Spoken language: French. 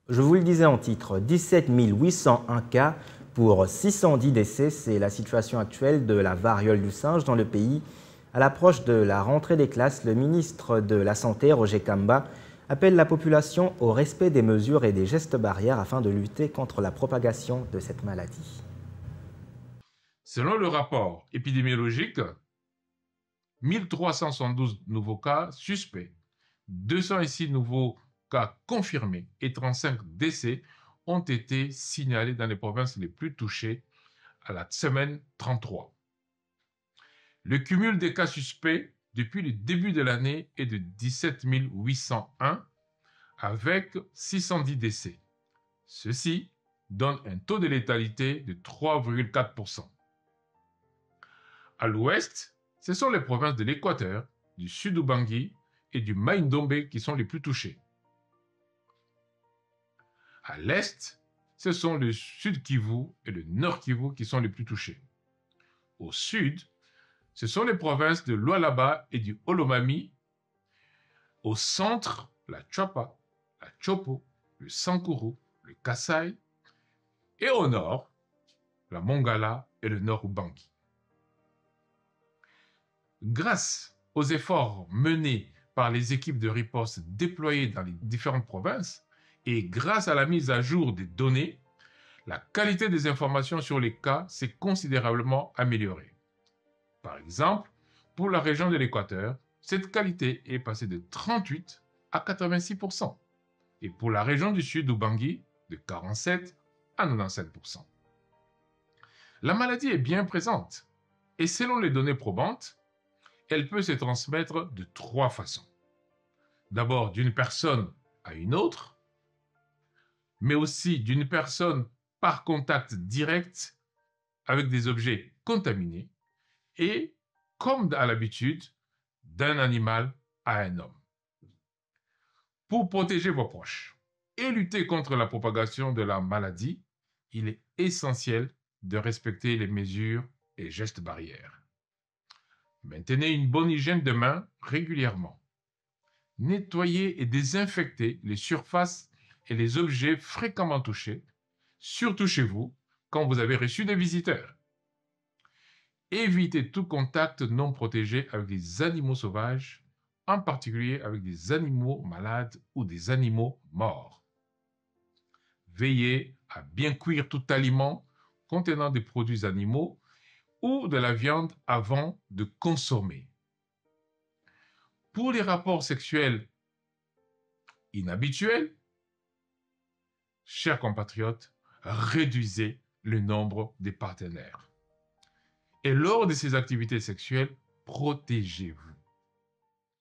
Je vous le disais en titre, 17 801 cas pour 610 décès, c'est la situation actuelle de la variole du singe dans le pays. À l'approche de la rentrée des classes, le ministre de la Santé, Roger Kamba, appelle la population au respect des mesures et des gestes barrières afin de lutter contre la propagation de cette maladie. Selon le rapport épidémiologique, 1372 nouveaux cas suspects, 206 nouveaux cas confirmés et 35 décès ont été signalés dans les provinces les plus touchées à la semaine 33. Le cumul des cas suspects depuis le début de l'année est de 17 801 avec 610 décès. Ceci donne un taux de létalité de 3,4%. À l'ouest, ce sont les provinces de l'Équateur, du Sud-Ubangui et du Maïndombe qui sont les plus touchées. À l'est, ce sont le Sud-Kivu et le Nord-Kivu qui sont les plus touchés. Au sud, ce sont les provinces de Lualaba et du Olomami. Au centre, la Chapa, la Chopo, le Sankuru, le Kasaï. Et au nord, la Mongala et le Nord-Ubangi. Grâce aux efforts menés par les équipes de riposte déployées dans les différentes provinces et grâce à la mise à jour des données, la qualité des informations sur les cas s'est considérablement améliorée. Par exemple, pour la région de l'Équateur, cette qualité est passée de 38 à 86%. Et pour la région du Sud Ubangui, de 47 à 97%. La maladie est bien présente et selon les données probantes, elle peut se transmettre de 3 façons. D'abord d'une personne à une autre, mais aussi d'une personne par contact direct avec des objets contaminés et, comme à l'habitude, d'un animal à un homme. Pour protéger vos proches et lutter contre la propagation de la maladie, il est essentiel de respecter les mesures et gestes barrières. Maintenez une bonne hygiène de main régulièrement. Nettoyez et désinfectez les surfaces et les objets fréquemment touchés, surtout chez vous, quand vous avez reçu des visiteurs. Évitez tout contact non protégé avec des animaux sauvages, en particulier avec des animaux malades ou des animaux morts. Veillez à bien cuire tout aliment contenant des produits animaux ou de la viande avant de consommer. Pour les rapports sexuels inhabituels, chers compatriotes, réduisez le nombre des partenaires. Et lors de ces activités sexuelles, protégez-vous.